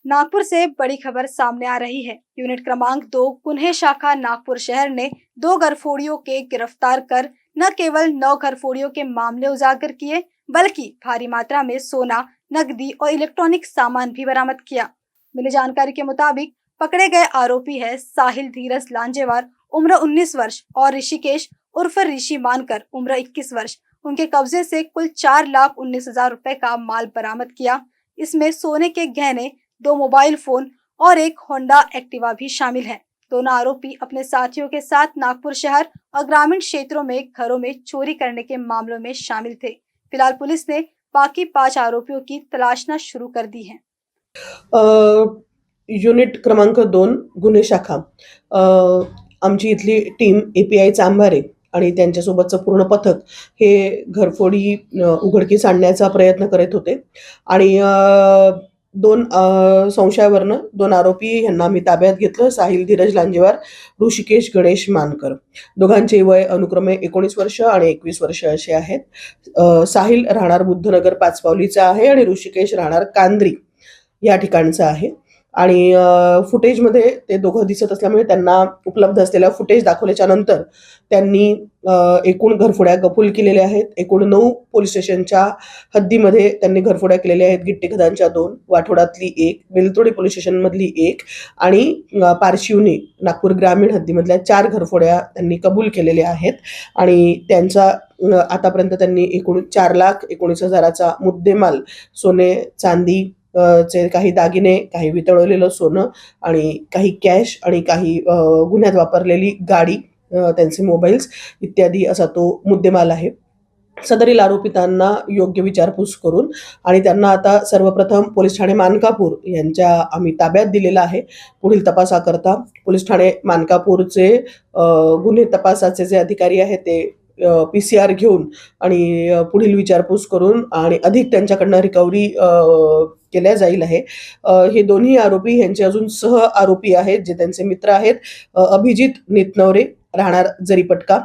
नागपुर से बड़ी खबर सामने आ रही है। यूनिट क्रमांक 2 कुन्हे शाखा नागपुर शहर ने 2 घरफोड़ियों के गिरफ्तार कर न केवल 9 घरफोड़ियों के मामले उजागर किए, बल्कि भारी मात्रा में सोना, नकदी और इलेक्ट्रॉनिक सामान भी बरामद किया। मिली जानकारी के मुताबिक पकड़े गए आरोपी है साहिल धीरज लांजेवार, उम्र 19 वर्ष और ऋषिकेश उर्फ ऋषि मानकर, उम्र 21 वर्ष। उनके कब्जे से कुल 4,19,000 रुपए का माल बरामद किया। इसमें सोने के गहने, 2 मोबाइल फोन और एक होंडा एक्टिवा भी शामिल है। दोनों आरोपी अपने साथियों के साथ नागपुर शहर और ग्रामीण क्षेत्रों में घरों में चोरी करने के मामलों में शामिल थे। फिलहाल पुलिस ने बाकी 5 आरोपियों की तलाशना शुरू कर दी है। युनिट क्रमांक 2 गुन्हे शाखा आमची इथली टीम API चांभारे आणि त्यांच्यासोबतचं पूर्ण पथक हे घरफोडी उघडकीस आणण्याचा प्रयत्न करत होते आणि 2 संशयावरनं 2 आरोपी यांना आम्ही ताब्यात घेतलं. साहिल धीरज लांजेवार, ऋषिकेश गणेश मानकर. दोघांचे वय अनुक्रमे 19 वर्ष आणि 21 वर्ष असे आहेत. साहिल राहणार बुद्धनगर पाचपावलीचा आहे आणि ऋषिकेश राहणार कांद्री या ठिकाणचा आहे. आणि फुटेजमध्ये ते दोघं दिसत असल्यामुळे त्यांना उपलब्ध असलेल्या फुटेज दाखवल्याच्या नंतर त्यांनी एकूण घरफोड्या कबूल केलेल्या आहेत. एकूण 9 पोलीस स्टेशनच्या हद्दीमध्ये त्यांनी घरफोड्या केलेल्या आहेत. गिट्टेखदांच्या 2, वाठोडातली 1, बेलतोडी पोलीस स्टेशनमधली 1 आणि पारशिवनी नागपूर ग्रामीण हद्दीमधल्या 4 घरफोड्या त्यांनी कबूल केलेल्या आहेत. आणि त्यांचा आतापर्यंत त्यांनी एकूण 4,19,000चा मुद्देमाल, सोने, चांदी चे काही दागिने, काही वितळवलेलं सोनं आणि काही कॅश आणि काही गुन्ह्यात वापरलेली गाडी, त्यांचे मोबाईल्स इत्यादी असा तो मुद्देमाल आहे. सदरील आरोपितांना योग्य विचारपूस करून आणि त्यांना आता सर्वप्रथम पोलीस ठाणे मानकापूर यांच्या आम्ही ताब्यात दिलेला आहे. पुढील तपासाकरता पोलीस ठाणे मानकापूरचे गुन्हे तपासाचे जे अधिकारी आहेत ते PCR घेऊन आणि पुढील विचारपूस करून आणि अधिक त्यांच्याकडनं रिकव्हरी केल्या जाईल आहे. हे दोन्ही आरोपी यांचे अजून सह आरोपी आहेत जे त्यांचे मित्र आहेत. अभिजित नितनवरे राहणार जरीपटका,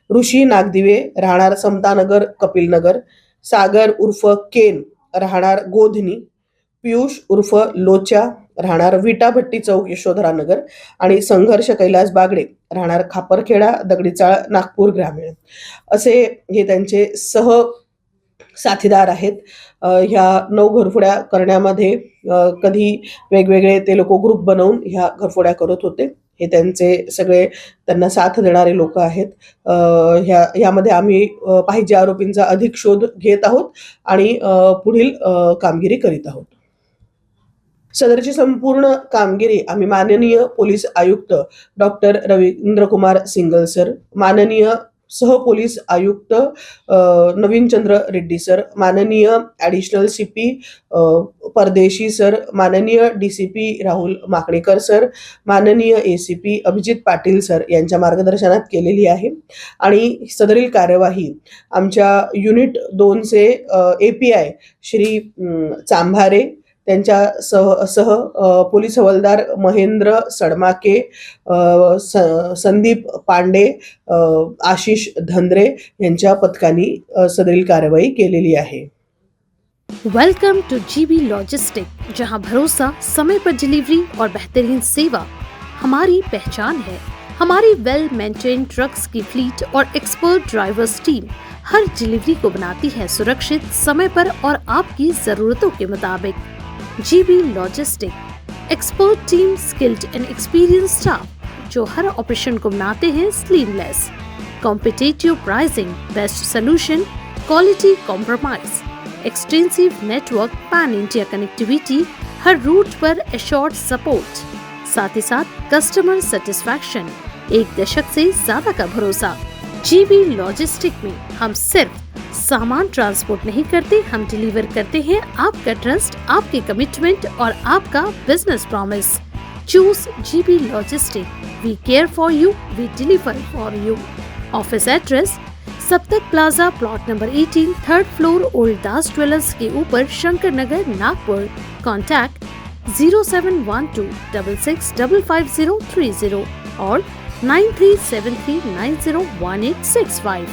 ऋषी नागदिवे राहणार समतानगर कपिलनगर, सागर उर्फ केन राहणार गोधनी, पियुष उर्फ लोचा राहणार विटाभट्टी चौक यशोधरानगर आणि संघर्ष कैलास बागडे राहणार खापरखेडा दगडीचाळ नागपूर ग्रामीण असे हे त्यांचे सह साथीदार आहेत. ह्या 9 घरफोड्या करण्यामध्ये कधी वेगवेगळे ते लोक ग्रुप बनवून ह्या घरफोड्या करत होते. हे त्यांचे सगळे त्यांना साथ देणारे लोक आहेत. ह्यामध्ये आम्ही पाहिजे आरोपींचा अधिक शोध घेत आहोत आणि पुढील कामगिरी करीत आहोत. सदरची संपूर्ण कामगिरी आम्ही माननीय पोलीस आयुक्त doctor Ravindra Kumar single sir, माननीय सह पोलीस आयुक्त नवीन चंद्र रेड्डी सर, माननीय ॲडिशनल CP परदेशी सर, माननीय DCP राहुल माकणेकर सर, माननीय ACP अभिजित पाटील सर यांच्या मार्गदर्शनात केलेली आहे. आणि सदरील कार्यवाही आमच्या युनिट 2चे API श्री चांभारे, त्यांच्या सह पोलीस हवालदार महेंद्र सडमाके, संदीप पांडे, आशिष धंद्रे यांच्या पथकांनी सदरील कार्यवाही केलेली आहे. वेलकम टू GB लॉजिस्टिक, जहां भरोसा, समय पर डिलीवरी और बेहतरीन सेवा हमारी पहचान है. हमारी वेल मेंटेन ट्रक्स की फ्लीट और एक्सपर्ट ड्राइवर्स टीम हर डिलीवरी को बनाती है सुरक्षित, समय पर और आपकी जरूरतों के मुताबिक. GB logistic, expert team, skilled and experience staff जो हर ऑपरेशन को बनाते हैं seamless. Competitive pricing, best solution, quality compromise, extensive network, pan India connectivity, हर रूट पर एश्योर्ड सपोर्ट, साथ ही साथ कस्टमर सेटिस्फैक्शन, 1 दशक से ज्यादा का भरोसा. GB लॉजिस्टिक में हम सिर्फ सामान ट्रांसपोर्ट नहीं करते, हम डिलीवर करते हैं आपका ट्रस्ट, आपके कमिटमेंट और आपका business promise. Choose GB logistic. We care for you, we deliver for you. Office address Saptak plaza, plot number 18, 3rd floor, old Das jewellers के ऊपर, शंकर नगर, नागपुर. कॉन्टैक्ट 0712 66555030 और 9373901865.